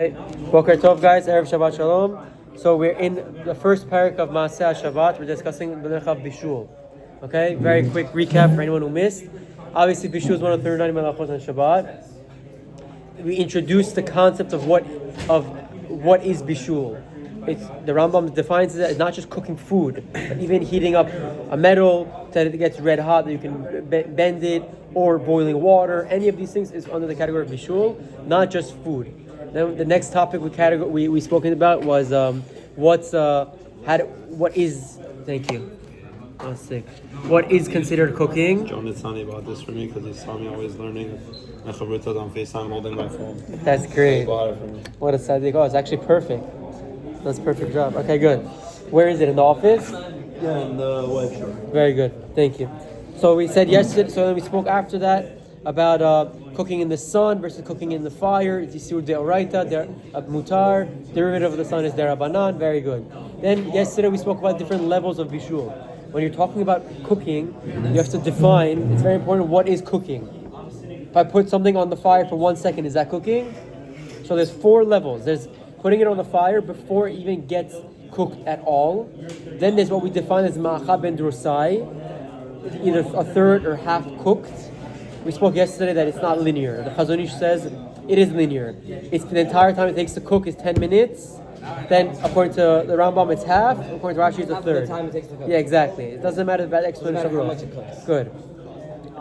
Boker Tov, guys. Erev Shabbat Shalom. So we're in the first parak of Maaseh Shabbat. We're discussing Melechet of Bishul. Okay, very quick recap for anyone who missed. Obviously, Bishul is one of the 39 Melachot on Shabbat. We introduced the concept of what is Bishul. It's the Rambam defines it as not just cooking food, but even heating up a metal that it gets red hot, that you can bend it, or boiling water. Any of these things is under the category of Bishul, not just food. Then the next topic we spoken about was what is considered cooking. John is telling me about this for me because he saw me always learning on FaceTime holding my phone. That's great. What a tzaddik. Oh, it's actually perfect. That's a perfect job. Okay, good. Where is it? In the office? Yeah, in the web shop. Very good. Thank you. So we said yesterday, so then we spoke after that about cooking in the sun versus cooking in the fire. Isur deoraita, mutar. Derivative of the sun is derabanan. Very good. Then yesterday we spoke about different levels of bishul. When you're talking about cooking, you have to define, it's very important, what is cooking. If I put something on the fire for 1 second, is that cooking? So there's 4 levels. There's putting it on the fire before it even gets cooked at all. Then there's what we define as ma'acha ben drosai, either a third or half cooked. We spoke yesterday that it's not linear. The Chazon Ish says it is linear. It's the entire time it takes to cook is 10 minutes. Then according to the Rambam it's half. According to Rashi it's a third. The time it takes to cook. Yeah, exactly. It doesn't matter about explanation. How much it cooks. Good.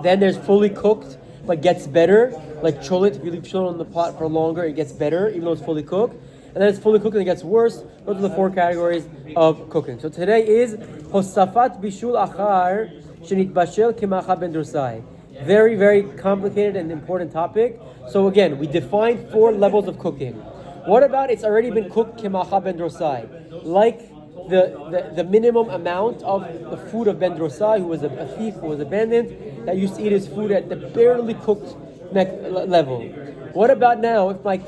Then there's fully cooked but gets better, like cholet. If you leave cholet on the pot for longer, it gets better, even though it's fully cooked. And then it's fully cooked and it gets worse. Those are the 4 categories of cooking. So today is Hosafat Bishul Achar Shenit Bashel Kemacha Ben Drosai. Very, very complicated and important topic. So again, we defined 4 levels of cooking. What about it's already been cooked Kemacha Ben Drosai? Like the minimum amount of the food of Ben Drosai, who was a thief, who was abandoned, that used to eat his food at the barely cooked level. What about now if my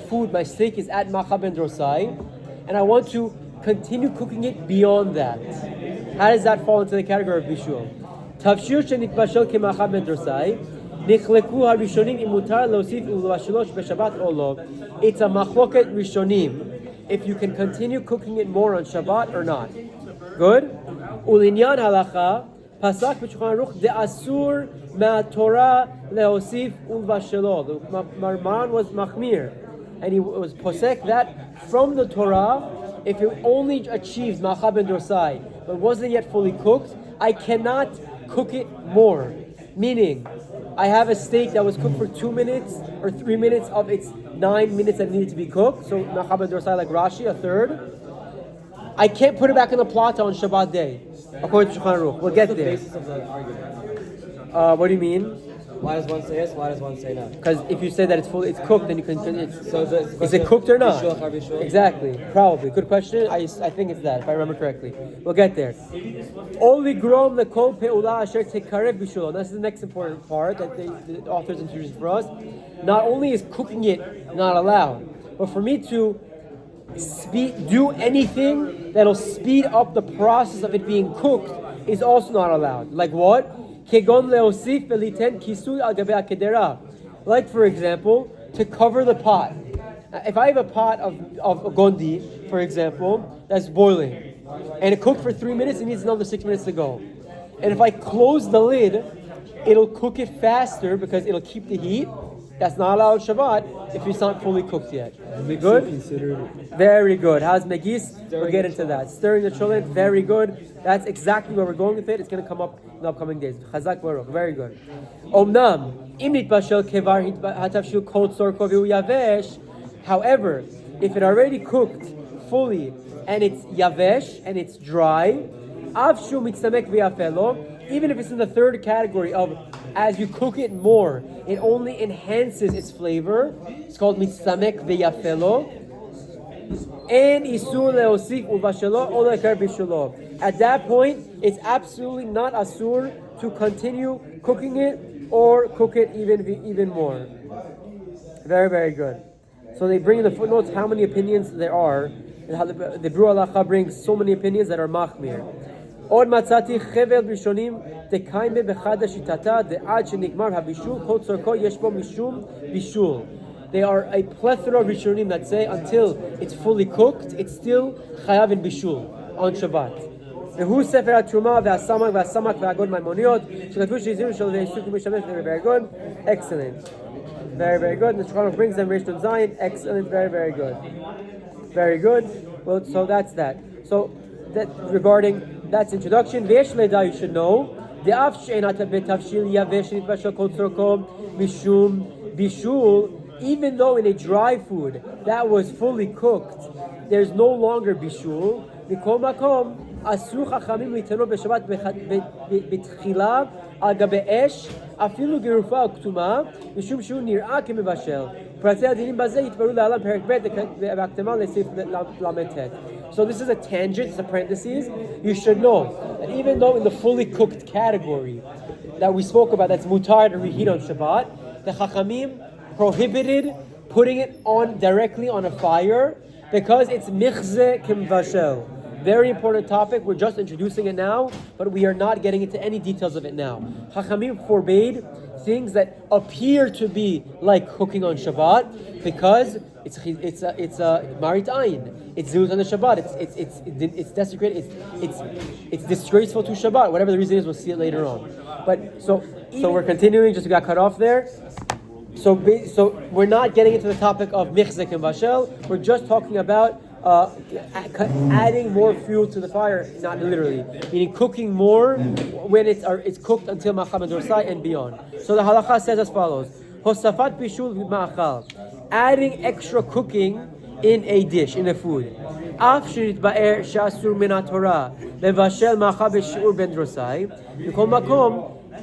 steak is at Macha Ben Drosai, and I want to continue cooking it beyond that? How does that fall into the category of Bishul? Tavshir shenitbashel kemacha ben drosai, nichleku harishonim imutar leosif ulvashilosh b'Shabbat or lo. It's a machloket rishonim if you can continue cooking it more on Shabbat or not. Good. Ulinyan halacha pasak b'Shulchan Aruch de'asur ma'Torah leosif ulvashilo. The Marman was machmir, and he was posek that from the Torah, if it only achieved macha ben drosai but wasn't yet fully cooked, I cannot cook it more. Meaning, I have a steak that was cooked for 2 minutes or 3 minutes of its 9 minutes that needed to be cooked. So macha ben drosai like Rashi, a third. I can't put it back in the plata on Shabbat day, according to Shulchan Aruch. We'll get there. What's the basis of the argument? What do you mean? Why does one say yes? Why does one say no? Because if you say that it's cooked, then you can. So is it cooked or not? Bishul? Exactly. Probably. Good question. I think it's that, if I remember correctly. We'll get there. Only grom the kol pe'ula asher tekarev bishul. This is the next important part that the authors introduced for us. Not only is cooking it not allowed, but for me to do anything that'll speed up the process of it being cooked is also not allowed. Like what? Like, for example, to cover the pot. If I have a pot of gondi, for example, that's boiling, and it cooked for 3 minutes, it needs another 6 minutes to go. And if I close the lid, it'll cook it faster because it'll keep the heat. That's not allowed Shabbat if it's not fully cooked yet. Good? Very good. How's Megis? We'll get into that. Stirring the cholet, very good. That's exactly where we're going with it. It's going to come up in the upcoming days. Chazak Baruch, very good. Omnam, im nitbashel kevar hatavshil kol tzorko v'hu yavesh. However, if it already cooked fully and it's yavesh and it's dry, avshu mitzamek v'yafelo, even if it's in the third category of as you cook it more, it only enhances its flavor. It's called mitzamek v'yafelo. And isur leosif uvashelo or lekar bishulo. At that point, it's absolutely not asur to continue cooking it or cook it even more. Very, very good. So they bring in the footnotes how many opinions there are, and how the Bru Halacha brings so many opinions that are machmir. עוד מצאתי חבל ראשונים דקיימה בחד השיטתה דעד שנגמר הבישול כל צורכו יש בו משום בישול. There are a plethora of Rishonim that say until it's fully cooked, it's still chayav in bishul on Shabbat. והוא ספר התרומה והסמק והגוד מימוניות שכתבו שהזהירו של ועיסוק ומשתמש. Very good, excellent, very good. The Shulchan Aruch brings them Reish Nun Zayin, excellent, very good. Well, so that's that. So that regarding that's introduction. V'yesh le'da, you should know de'af she'enat betavshil yavesh nitbashel kol tzorko mishum bishul. Even though in a dry food that was fully cooked, there's no longer bishul. Mikol makom אסור חכמים להתנות בשבת בתחילה על גבי אש, אפילו גרופה או כתומה, משום שהוא נראה כמבשל. פרטי הדינים בזה יתבררו להלן פרק ב' והקדמה לסעיף ל"ט. So this is a tangent, it's a parentheses. You should know that even though in the fully cooked category that we spoke about, that's mutar to reheat on Shabbat, the Chachamim prohibited putting it on directly on a fire because it's michze kimvashel. Very important topic. We're just introducing it now, but we are not getting into any details of it now. Chachamim forbade things that appear to be like cooking on Shabbat because it's a marit ayin. It's zilus on the Shabbat. It's desecrated. It's disgraceful to Shabbat. Whatever the reason is, we'll see it later on. But so we're continuing. Just got cut off there. So we're not getting into the topic of michzek and bashel. We're just talking about adding more fuel to the fire, not literally, meaning cooking more when it's cooked until macham and dorsai and beyond. So the halacha says as follows: Hosafat bishul ma'achal, adding extra cooking in a dish, in a food. Af shenitba'er she'asur min haTorah levashel ma'achal b'shiur ben dorsai. B'kol makom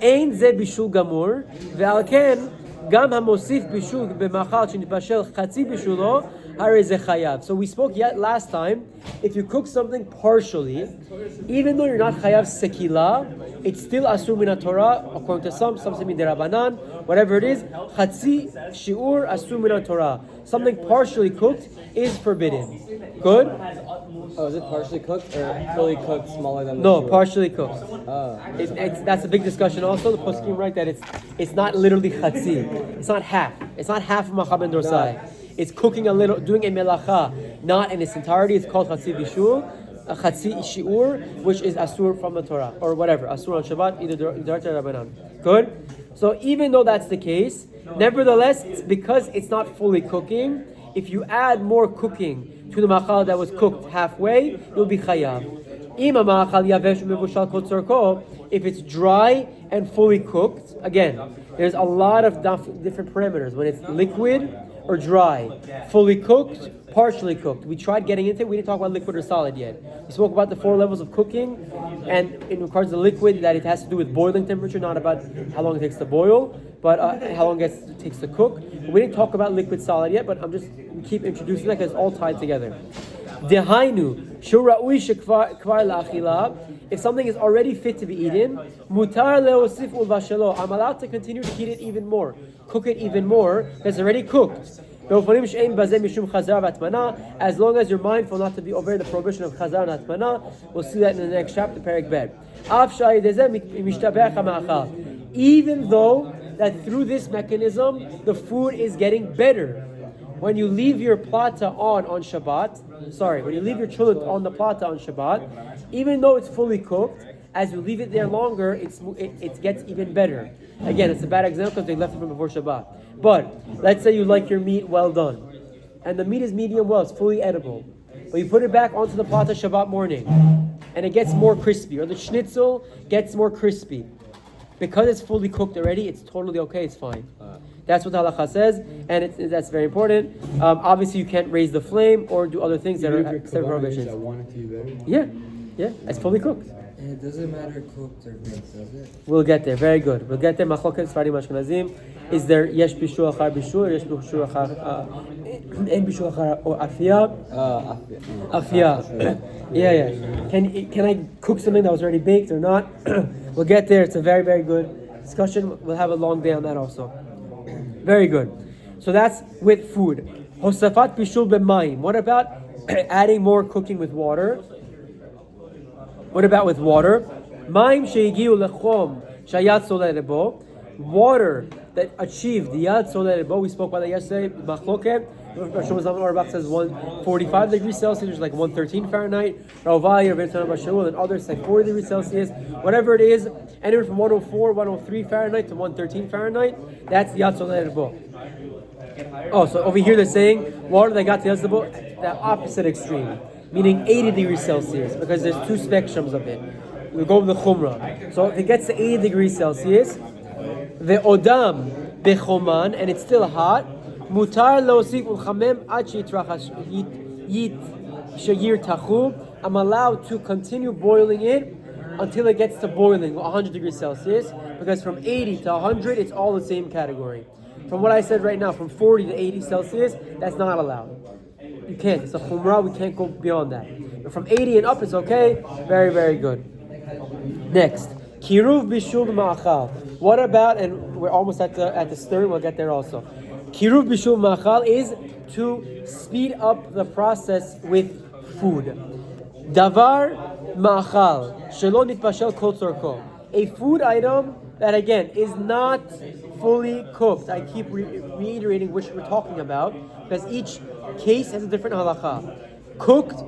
ein ze bishul gamur ve'al ken gam hamosif bishul b'machal shenitbashel chatzi bishulo. So we spoke last time, if you cook something partially, even though you're not chayav sekila, it's still asur min Torah, according to some say min derabanan, whatever it is, chatzi shiur asur min Torah. Something partially cooked is forbidden. Good? Oh, is it partially cooked or fully cooked, smaller than the No, shiur? partially cooked. That's a big discussion also. The poskim write that it's not literally chatzi. It's not half. It's not half of machab and dorsai. It's cooking a little, doing a melacha, not in its entirety. It's called chatzi bishul, chatzi shiur, which is asur from the Torah, or whatever, asur on Shabbat, either director or rabbanan. Good? So even though that's the case, nevertheless, because it's not fully cooking, if you add more cooking to the machal that was cooked halfway, you'll be chayav. If it's dry and fully cooked, again, there's a lot of different parameters. When it's liquid or dry, fully cooked, partially cooked. We tried getting into it. We didn't talk about liquid or solid yet. We spoke about the 4 levels of cooking, and in regards to the liquid, that it has to do with boiling temperature, not about how long it takes to boil, but how long it takes to cook. We didn't talk about liquid solid yet, but I'm just keep introducing that because it's all tied together. Dehainu, shura'ui shekvar la'achila. If something is already fit to be eaten, mutar leosif ulvashelo. I'm allowed to continue to heat it even more, cook it even more, because it's already cooked. As long as you're mindful not to be over the prohibition of chazar and hatmana. We'll see that in the next chapter, Perek Bet. Even though that through this mechanism, the food is getting better. When you leave your plata on Shabbat, when you leave your chulut on the plata on Shabbat, even though it's fully cooked, as you leave it there longer, it gets even better. Again, it's a bad example because they left it from before Shabbat. But let's say you like your meat well done, and the meat is medium well, it's fully edible, but you put it back onto the plata Shabbat morning, and it gets more crispy, or the schnitzel gets more crispy. Because it's fully cooked already, it's totally okay, it's fine. That's what the halacha says, and that's very important. Obviously, you can't raise the flame or do other things that are except prohibitions. Yeah, it's fully cooked. And it doesn't matter cooked or baked, does it? We'll get there. Very good. We'll get there. Machloket Sfarim Ashkenazim. Is there yesh bishul achar bishul, or yesh bishul achar en bishul achar or afia? Afia. Yeah. Can I cook something that was already baked or not? We'll get there. It's a very, very good discussion. We'll have a long day on that also. Very good. So that's with food. Hosafat bishul b'mayim. What about adding more cooking with water? What about with water? Mayim she'igiu lechom shayat soleh lebo. Water that achieve the Yad Soleh Bo. We spoke about that yesterday. Machloket. Shmuel Zalman Auerbach says 145 degrees Celsius, which is like 113 Fahrenheit. Ravali or Vincent Bashul and others say 40 degrees Celsius. Whatever it is, anywhere from 104, 103 Fahrenheit to 113 Fahrenheit. That's the Yad Soleh Bo. Oh, so over here they're saying water that got to the Bo, the opposite extreme, meaning 80 degrees Celsius, because there's two spectrums of it. We go with the Chumrah. So if it gets to 80 degrees Celsius, the Odam Bechoman, and it's still hot, Mutar Losif Ulchamem Shayir Tachu. I'm allowed to continue boiling it until it gets to boiling, 100 degrees Celsius, because from 80 to 100, it's all the same category. From what I said right now, from 40 to 80 Celsius, that's not allowed. You can't. It's a Chumrah, we can't go beyond that. But from 80 and up, it's okay. Very, very good. Next, Kiruv Bishul Ma'achal. What about, and we're almost at the stirring, we'll get there also. Kiruv Bishul Ma'achal is to speed up the process with food. Davar Ma'achal Shelo Nitbashel Kol Tzorko. A food item that again is not fully cooked. I keep reiterating which we're talking about because each case has a different halacha. Cooked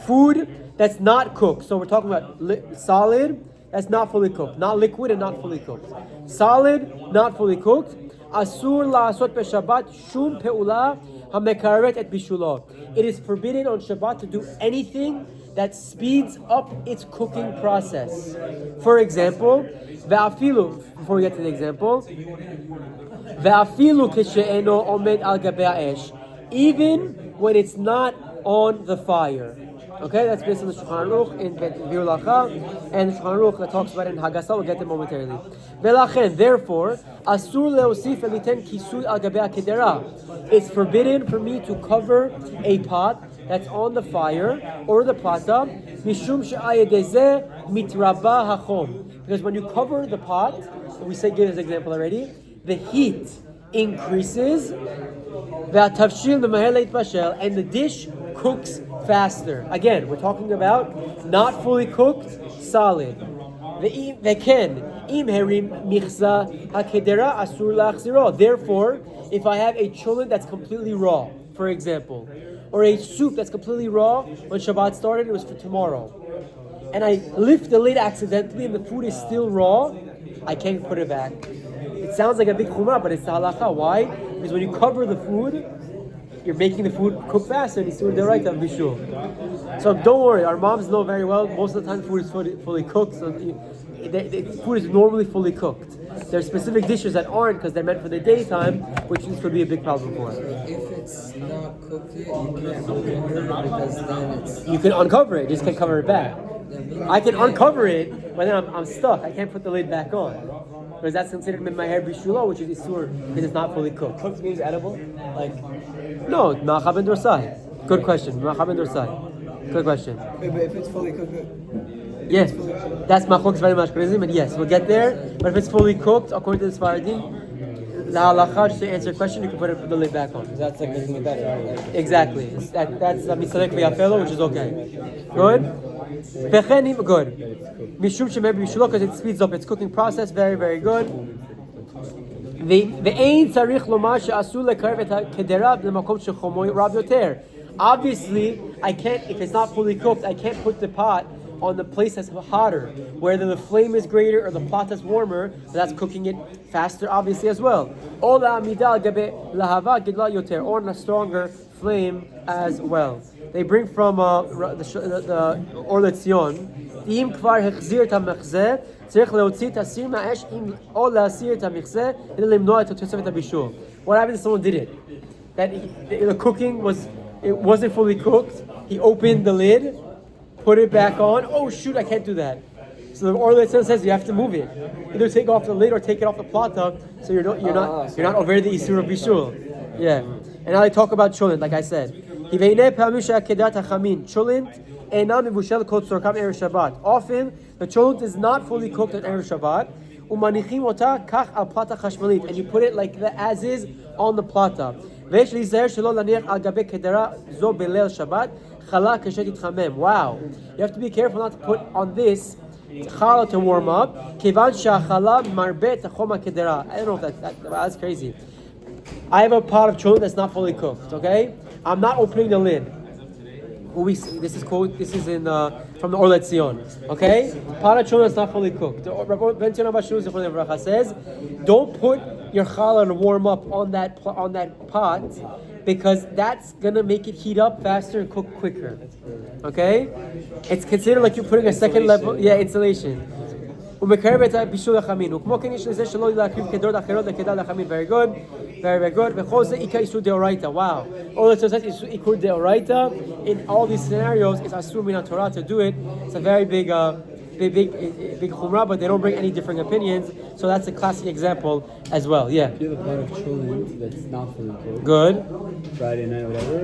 food that's not cooked. So we're talking about solid that's not fully cooked, not liquid and not fully cooked. Solid, not fully cooked. Asur la'asot beShabbat shum pe'ula hamekaret et bishulo. It is forbidden on Shabbat to do anything that speeds up its cooking process. For example, ve'afilu. Before we get to the example, ve'afilu kishe'eno omed al gabei ha'esh. Even when it's not on the fire. Okay, that's based on the Shulchan Aruch in Biur Lacha, and the Shulchan Aruch that talks about it in Haggadah. We'll get there momentarily. Velachen, therefore, asur leosif eliten kisui al gabei kedera. It's forbidden for me to cover a pot that's on the fire or the plata, mishum she'ayedezeh mitraba hachom. Because when you cover the pot, we say give this example already, the heat increases, ve'atavshil memahel leitbashel, and the dish cooks faster. Again, we're talking about not fully cooked, solid. Therefore, if I have a cholent that's completely raw, for example, or a soup that's completely raw, when Shabbat started, it was for tomorrow, and I lift the lid accidentally and the food is still raw, I can't put it back. It sounds like a big chumrah, but it's the halacha. Why? Because when you cover the food, you're making the food cook faster, and it's doing the right of Bishul. So don't worry, our moms know very well, most of the time food is fully cooked, so the food is normally fully cooked. There are specific dishes that aren't because they're meant for the daytime, which this could be a big problem for us. If it's not cooked yet, you can't uncover it because then it's... You can uncover it, just can't cover it back. I can uncover it, but then I'm stuck. I can't put the lid back on. Because that's considered Melechet Bishula, which is Isur, because it's not fully cooked. Cooked means edible? Like... No, Melachot ben Dorsai. Good question. Melachot ben Dorsai. Good question. But if it's fully cooked... Yes, that's Machlokes very much crazy, but yes, we'll get there. But if it's fully cooked, according to the Sfaradim, the halacha, just to answer your question, you can put the lid back on. That's like making it better. Like, Exactly. That's mitzadek v'yafelo, which is okay. Good? Vechenim, good. Mishum shemer b'mishulo, because it speeds up its cooking process. Very, very good. Ve'ein tzarich lomar she'asu lekarev et ha'kedera l'makom shechomo rab yoter. Obviously, I can't, if it's not fully cooked, I can't put the pot on the place that's hotter, whether the flame is greater or the pot is warmer, so that's cooking it faster, obviously, as well. Or on a stronger flame as well. They bring from the Or Letzion, אם כבר החזיר את המחזה, צריך להוציא את הסיר מהאש או להסיר את המחזה כדי למנוע את תוספת הבישול. What happens if someone did it? That the cooking wasn't fully cooked, he opened the lid, put it back on. Oh shoot, I can't do that. So the Or Letzion says you have to move it. Either take off the lid or take it off the plata, so you're not over the isur of bishul. Yeah. And now they talk about cholent, like I said. Often the cholent is not fully cooked on Erev Shabbat. And you put it like that as is on the plata. Wow. You have to be careful not to put on this challah to warm up. Kivan shachala marbet choma kedera. I don't know if that's crazy. I have a pot of cholent that's not fully cooked. Okay, I'm not opening the lid. This is in from the Orlet Zion. Okay, pot of cholent that's not fully cooked. The Ben Tion Abashu Zichron Livracha says, don't put your challah to warm up on that pot, because that's gonna make it heat up faster and cook quicker. Okay, it's considered like you're putting a second level, insulation. Very good, very good. Wow. All it says is ikur deoraita. In all these scenarios, it's asur min Torah to do it. It's a very big chumrah, but they don't bring any different opinions. So that's a classic example as well. Yeah. If you have a pot of cholent that's not fully cooked, Good. Friday night or whatever,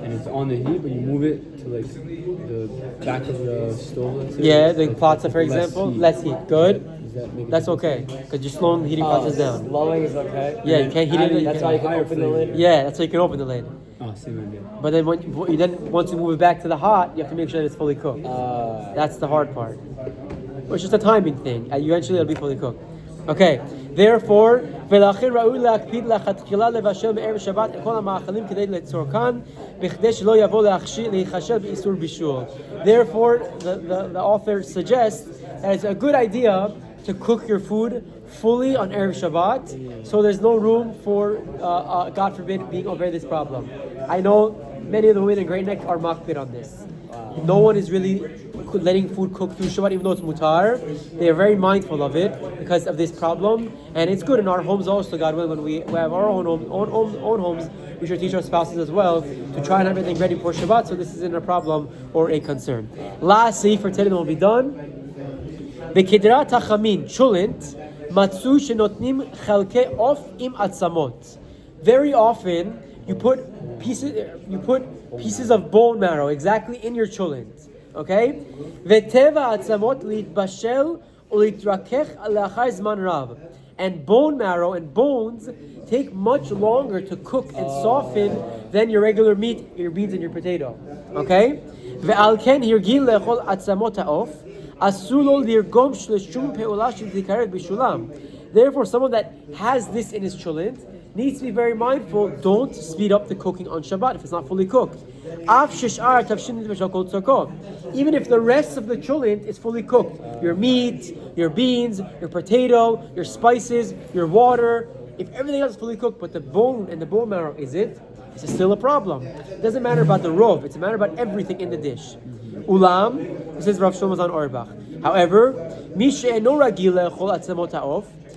and it's on the heat, but you move it to like the back of the stove, let's say. Yeah, the platza, for example, less heat. Good. That's okay, because you're slowing the heating process down. Slowing is okay. Yeah, you can't heat it. That's why you can open the lid. Yeah, that's why you can open the lid. Oh, same idea. But then once you move it back to the hot, you have to make sure that it's fully cooked. That's the hard part. It's just a timing thing. Eventually, it'll be fully cooked. Okay. Therefore, therefore, the author suggests that it's a good idea to cook your food fully on Erev Shabbat, so there's no room for, God forbid, being over this problem. I know many of the women in Great Neck are makpid on this. No one is really letting food cook through Shabbat, even though it's mutar. They are very mindful of it because of this problem, and it's good in our homes also. God willing, when we have our own homes, we should teach our spouses as well to try and have everything ready for Shabbat, so this isn't a problem or a concern. Lastly, for today, will be done. Bekidrat hachamin chulent matzu shenotnim chalke of im atzamot. Very often, you put pieces of bone marrow exactly in your cholent. Okay? Veteva atzamot litbashel ulitrakech alachar zman rav. And bone marrow and bones take much longer to cook and soften than your regular meat, your beans and your potato. Okay? Ve'al ken hirgil lechol atzamot ha'of asur lo lirgom shleshum pe'olah shel tikaret bishulam. Therefore, someone that has this in his cholent needs to be very mindful. Don't speed up the cooking on Shabbat if it's not fully cooked. Even if the rest of the cholent is fully cooked, your meat, your beans, your potato, your spices, your water, if everything else is fully cooked, but the bone and the bone marrow isn't, it's still a problem. It doesn't matter about the rov; it's a matter about everything in the dish. Ulam, this is Rav Shlomo Zalman Auerbach. However,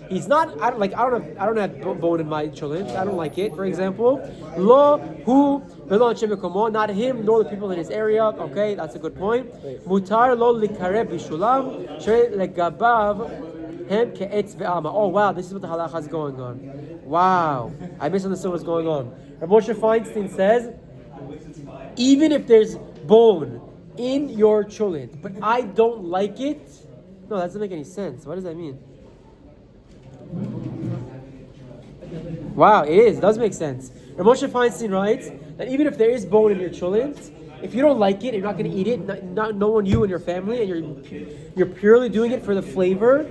he's not. I don't have bone in my cholent. I don't like it. For example, lo hu velo anshei not him nor the people in his area. Okay, that's a good point. Mutar lo likarev bishulam shere legabav hem ke'etz ve'ama. Oh wow, this is what the halacha is going on. Wow, I misunderstood what's going on. Rav Moshe Feinstein says, even if there's bone in your cholent, but I don't like it. No, that doesn't make any sense. What does that mean? Wow, it does make sense. Rav Moshe Feinstein writes that even if there is bone in your cholent, if you don't like it, you're not going to eat it, no one, you and your family, and you're purely doing it for the flavor,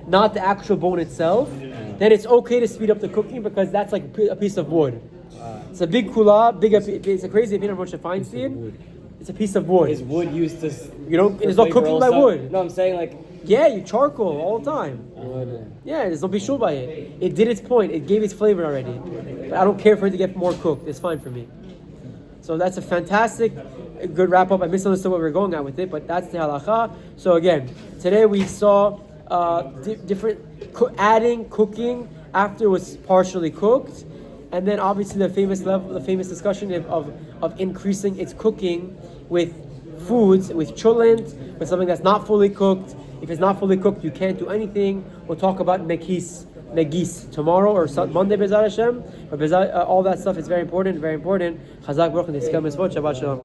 not the actual bone itself, then it's okay to speed up the cooking because that's like a piece of wood. It's a big kula, it's a crazy opinion of Moshe Feinstein. It's a piece of wood. Is wood used to? There's no cooking by wood. No, I'm saying like. Yeah, you charcoal all the time. Yeah, there's no bishul by it. It did its point. It gave its flavor already. But I don't care for it to get more cooked. It's fine for me. So that's a fantastic, good wrap up. I misunderstood what we were going at with it, but that's the halacha. So again, today we saw different adding cooking after it was partially cooked, and then obviously the famous discussion of increasing its cooking with foods, with cholent, with something that's not fully cooked. If it's not fully cooked, you can't do anything. We'll talk about negis tomorrow or Monday, Bezat Hashem. But all that stuff is very important, very important. Chazak Baruch Shabbat Shalom.